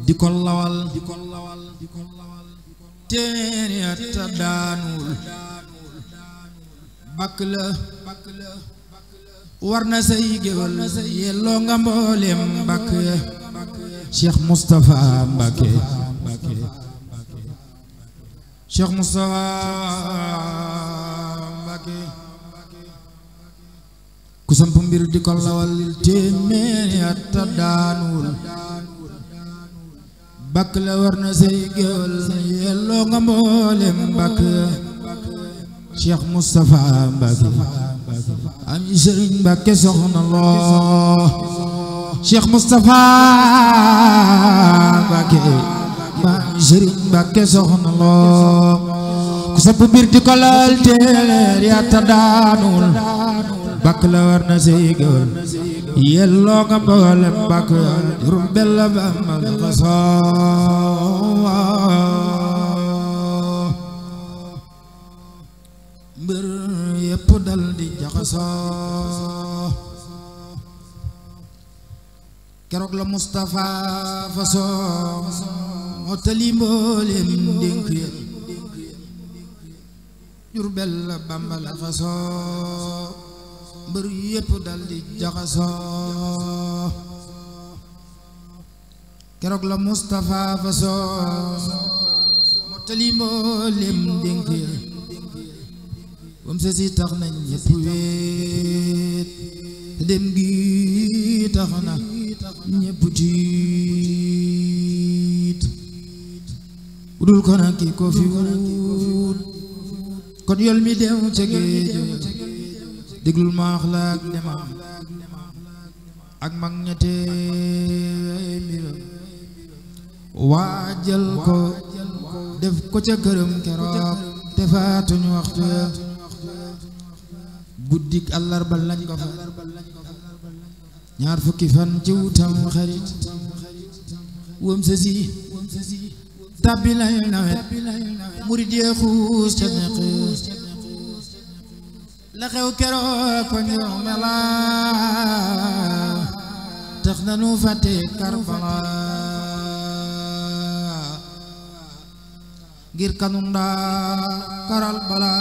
di ko lawal teeni atta daanul bakk la war na say géwël yelloo nga mboolem bakk Cheikh Moustapha Mbacké Cheikh Moustapha Mbacké ku samp mbir di ko lawal téeméeri atta daanul bakk la war na say géwël yelloo nga mboolem bakk Cheikh Moustapha Mbacké am Serigne Mbacké soxna loo Cheikh Moustapha Mbacké am Serigne Mbacké soxna loo ku samp mbir di ko lawal téeméeri atta daanul bakk la war na say géwël yelloo nga mboolem bakk jurum bella ba mal xasoo mbër yépp dal di jaxasoo keroog la Moustapha fasoo motali mboolem dénk ya Jurbel la Bamba la fasoo mbër yépp dal di jaxasoo keroog la Moustapha fasoo motali mboolem dénk ya bam sa si tax na ñépp wéet dem gi tax na ñépp tiit budul ko na ki ko fi wut kon yol mi dem ca géej déglul maax la ak demam ak mag ñettee mbiram waajal ko def ko ca këram keroog te faatuñu waxtu ya guddik àllarba lañ ko fa ñaar fukki fan ci wutam xarit wëm sa si tabbi lay nawet murid yee xuus ca neq la xew keroog ko ñëw mela tax na nu fàtte Karbala ngir kanum daa karal bala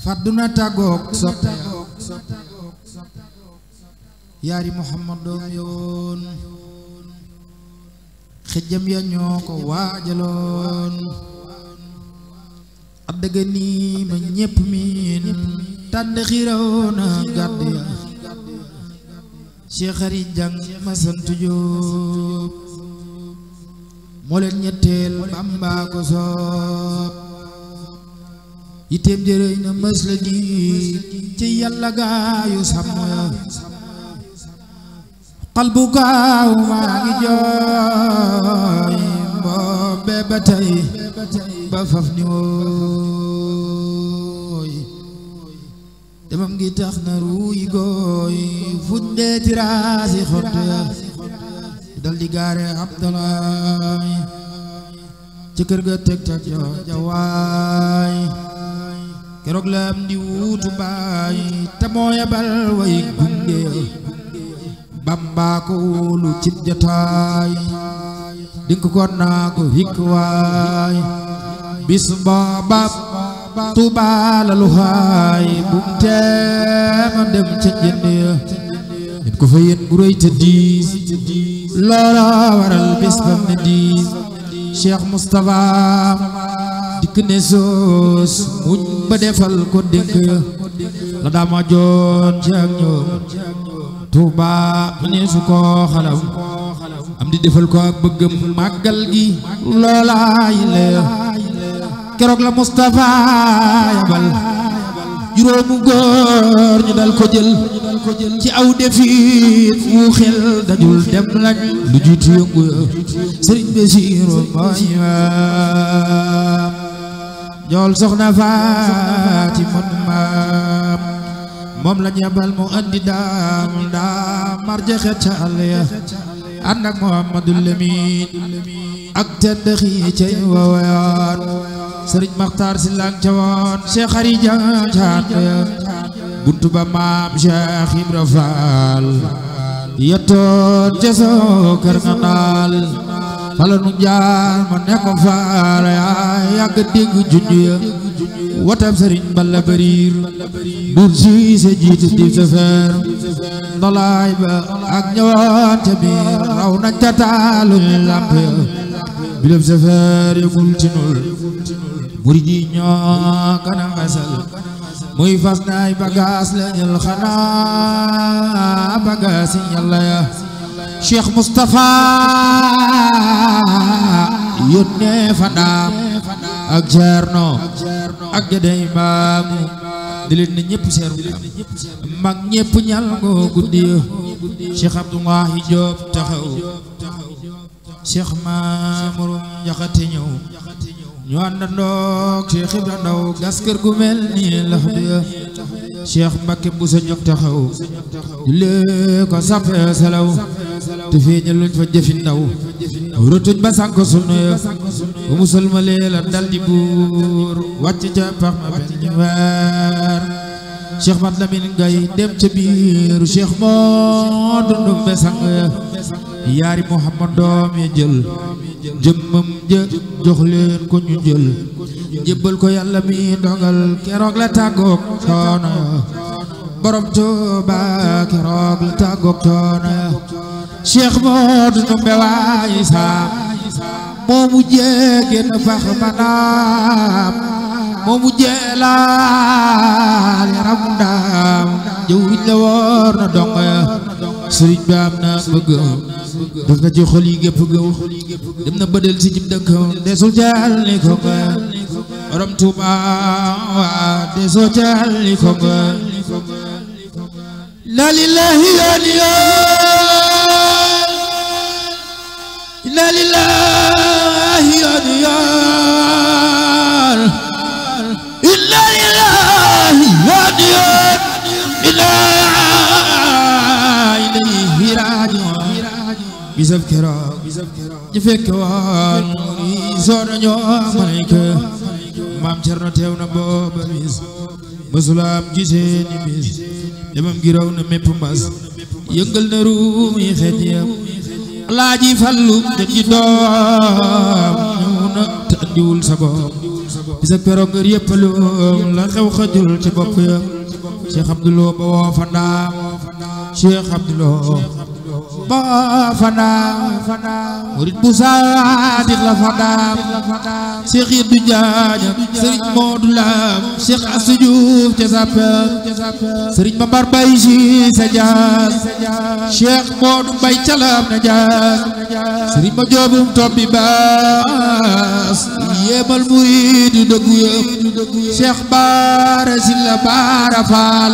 fàdduna tàggoog soppe yaari Muhammad doom yoon xejjam ya ñoo ko waajaloon addaga nii ma ñépp miin tànn xiraw na gàdd ya Cheikh Xari Jang ma sant Jóob moo leen ñetteel Bamba ko soob yitteem jërëy na mës la di ci yàlla gaayu sàmm ya xal bu gaaw maa ngi jooy mboobe ba tey ba faf ni wooy demam ngi tax na ruuy gooy fuddee tiraasi xott ya dal di gaare Abdalaay ci kër ga teg ca jawaay keroog la am di wuutu baay te moo yebal way gunge Bamba ko wóolu cib jataay dink ko naa ko hikk waay bis booba Tuuba la lu haay bum teema dem ca njënd ya nit ko fa yéen gu rëy te diis loola waral bis bam ne diis Cheikh Moustapha dikk ne soos muñ ba defal ko dénk ya la daama joon ci ak ñoom Tuuba mu ne su ko xalam am di defal ko ak bëggam màggal gi loolaay la keroog la Moustapha yabal juróomu góor ñu dal ko jël ci aw defit wu xel dajul dem lañ lu jiitu yëngu Sëriñ Basiiru mooy maam jool soxna Fatima maam moom la ñebal mu andi daam marja xet ca àll ya ànd ak Muhammadul Lamin ak tedd xii cay waawaan Sëriñ Maxtaar Si lang ca woon Cheikh Xari Jang buntu ba maam Cheikh Ibra Fall yettoon ca soo kër nga naal fala nu jaar ma ne ko faal yaa yàgg dégg junj ya watab sëriñ Balla Bariir dur siise jiitu di safeer ndolaay ba ak ñëwaan ca biir raw nañ ca taalu lamp ya bileb safeer yëgul ci nul murid yi ñoo kana masal muy fas naay bagaas la ñël xanaa bagaas yi Yàlla ya Cheikh Moustapha yónnee fa ndaam ak Ceerno ak Gédé Imaamu di leen ne ñëpp seeru mag ñëpp ñal ngoo guddi ya Cheikh Abdoulahi Diop taxaw Cheikh Mamour Njaxate ñëw ñu àndandoog Cheikh Ibra Ndaw gas kër gu mel nii lax bi ya Cheikh Mbacké Bousso ñëw taxaw jullee ko sappe salaw te feeñal luñ fa jëfi ndaw rotuñ ba sànko sunu ya ba musal ma leela dal di buur wàcc ca pax ma benn weer Cheikh Mat Lamin Gay dem ca biiru Cheikh moo dundum be sang ya yaari Muhammad doom ya jël jëmmam ja jox leen ko ñu jël jébbal ko Yàlla mi dogal keroog la tàggoog coono ya borom Tuuba keroog la tàggoog coono ya Cheikh Moodu Ndumbe waayi saam moo mujjee génn fax manaam moo mujjee laal yaram ndaam jëwriñ la woor na dong ya sëriñ bi am na bëgg def na ci xol yi gépp gëw dem na bëdel si jib dëkk desul jaal ni ko nga borom Tuuba desul jaal ni ko nga la lillahi inna lillahi inna lillahi inna ilayhi raji'un bisab keroog ñu fekk woon ni soona ñoo malayka maam Cerno teew na booba bis mësulaam gisee ni bis demam gi raw na mépp mbas yëngal na ruumi xeej yam Alaaji Fallu dem ji doom ñëw na te andiwul sa bopp bisab keroog ngër yëppaloom la xew xajul ci bopp ya Cheikh Abdoulou ba woo fa ndaam Cheikh Abdoulou ba fa ndaam murid bu saadiq la fa ndaam Cheikh Yeddu Jaaja Serigne Modou Lam Cheikh Assou Diouf ca Sapeur Serigne Mambar Bay si sa jaas Cheikh Modou Bay calam na jaas Serigne ma joobum tobbi baas yéemal murid dëggu yëpp Cheikh Baara Silla Baara Faal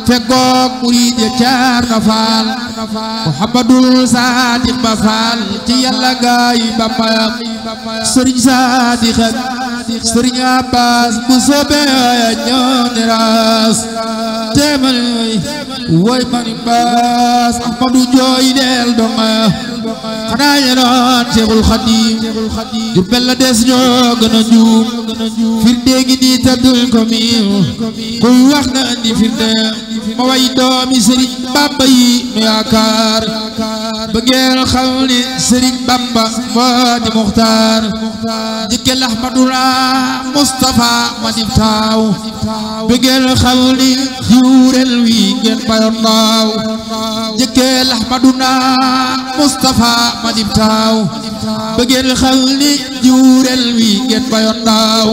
fekkoog murid ya caar na faal Muhammadul Saadiq ba faal ci Yàlla gaay Bamba Sëriñ Saadiq ak Sëriñ Abbas bu soobee ñoo ne raas teemal woy mani baas Ahmadu jooy del donga xanaa yenoon Seexul Xadiim Jurbel la des ñoo gën a juum firnde gi nii tàddul ko miiw kuy wax na andi firnde ma way doomi Sëriñ Bamba yi nu yaakaar bëggeel xam ni Sëriñ Bamba moo di Muxtaar jëkkël Ahmaduna Mustafa ma di taaw bëggeel xam ni jiwrel wi ngeen bayoon naaw jëkkël Ahmaduna Mustafa ma di taaw bëggeel xam ni jiwrel wi ngeen bayoon naaw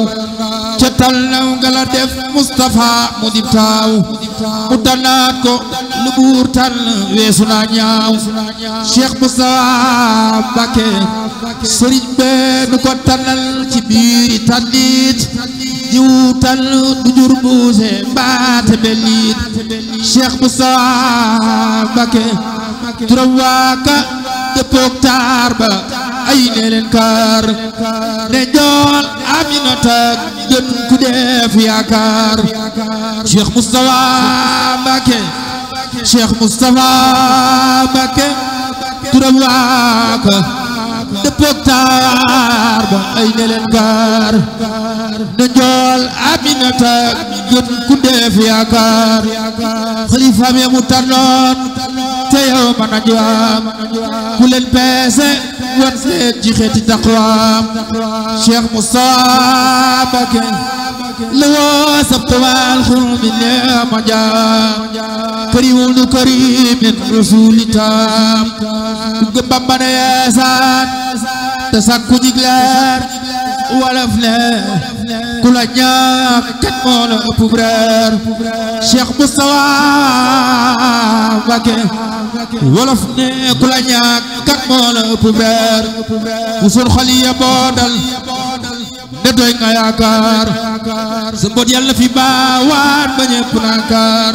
ca tal naw nga la def Mustafa mu di taaw mu tànnaat ko lu buur tànn weesu naa ñaaw Cheikh Moustapha Mbacké sëriñ bee nu ko tànnal ci biiri tànnit jiw tànn du jur buuse mbaate bellit Cheikh Moustapha Mbacké turam waaka dëppook taar ba ay ne leen kaar ne jool Aminata gën ku def yaakaar Cheikh Moustapha Mbacké Cheikh Moustapha Mbacké turam waaka dëppook taar ba ay ne leen kaar ne jool Aminata gën ku def yaakaar xalifaam ya mu tànnoon تيوم نجوام كل الباسة ورسيت جيخت تقوام شيخ مصابك لو سبت والخرم اللي مجام كريم كريم من رسول تام قبابنا يا سان تسكو جيغلار ولا فلان كل نياك كتمول أبوبرار شيخ مصابك wolof ne ku la ñaak kat moo la ëpp beer usul xali ya boodal ne doy nga yaakaar sa mbot yàlla fi baawaan ba ñépp naakaar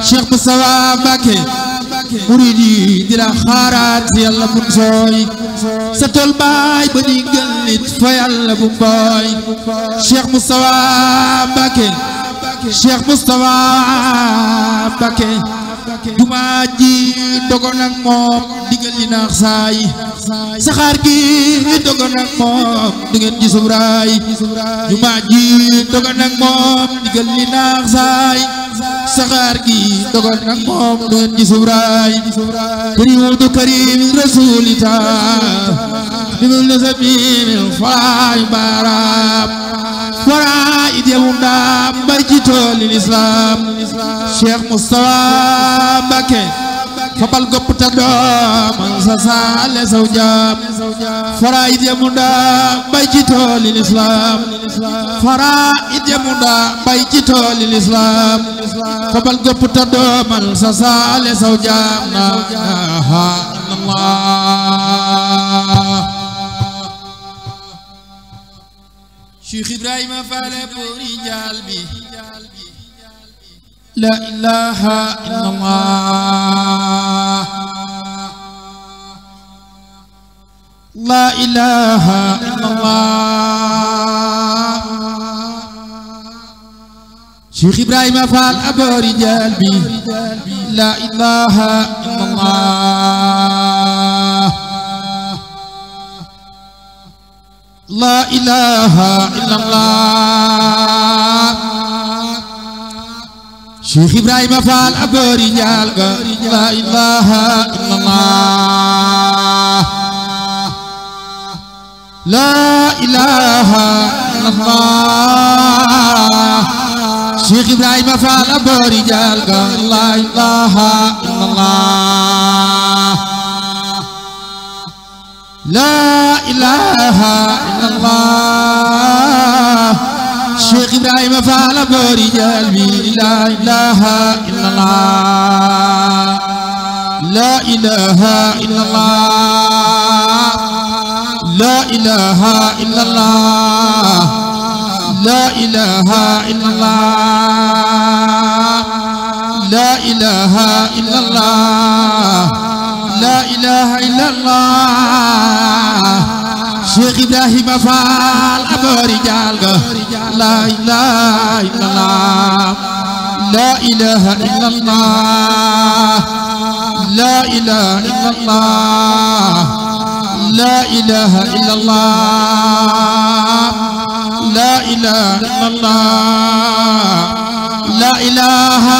Cheikh Moustapha Mbacké murid yi di la xaaraat si yàlla mun sooy sa tol baay ba ñuy gën nit fa yàlla bu mbooy Cheikh Moustapha Mbacké Cheikh Moustapha Mbacké jumaa ji dogon ak moom digal li naax saay saxaar gi dogon ak moom di ngeen gisub raay jumaa ji dogon ak moom digal li naax saay saxaar gi dogon ak moom di ngeen gisub raay karimu karim rasulita bimul nasabil faay baaraam fara idiyamum daa bay ci tooli l'islam Cheikh Moustapha Mbacké fabal gopp ta dooman sa saale saw jaam fara idiyamum daa bay ci tooli l'islam fara idiyamum daa bay ci tooli l'islam fabal gopp ta dooman sa saale saw jaam la ilaha illallah Cheikh Ibrahima Faale Boori Njaal bi la ilaha illallah la ilaha illallah Cheikh Ibrahima Faal Boori Njaal bi la ilaha illallah la ilaha illallah Cheikh Ibrahima Fall Boori Njaal ga la ilaha illallah la ilaha illallah Cheikh Ibrahima Fall Boori Njaal ga la ilaha illallah la ilaha illallah Cheikh Ibrahima Fall Boori Njaal bi la ilaha illallah la ilaha illallah la ilaha illallah la ilaha illallah la ilaha illallah la ilaha illallah Cheikh Ibrahima Fall Boori Njaal ga la ilaha illallah la ilaha illallah la ilaha illallah la ilaha illallah la ilaha illallah la ilaha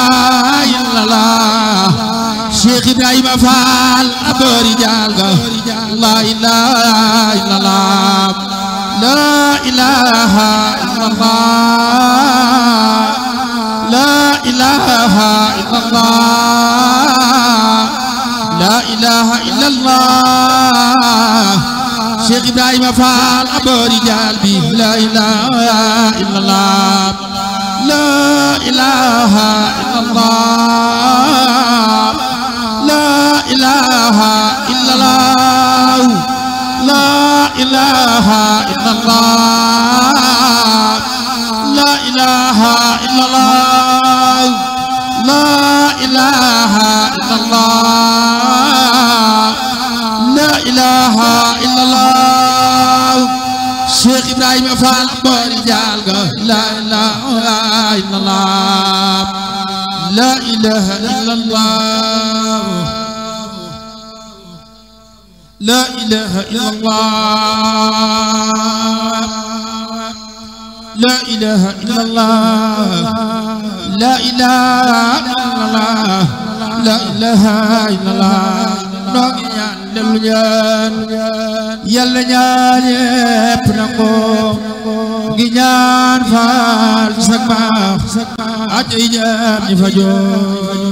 illallah Cheikh Ibrahima Fall Boori Njaal ga la ilaha illallah la ilaha illallah la ilaha illallah la ilaha illallah Cheikh Ibrahima Fall Boori Njaal bi la ilaha illallah la ilaha illallah la ilaha illallah la ilaha illallah la ilaha illallah la ilaha illallah la ilaha illallah Cheikh Ibrahima Fall Boori Njaal ga la ilaha illallah la ilaha illallah la ilaha illallah la ilaha illallah la ilaha illallah la ilaha illallah noo ngi ñaan dellu ñaan yàlla ñaan yépp nangu ngi ñaan faal ci sag baax aajo yi jaam ñi fa joo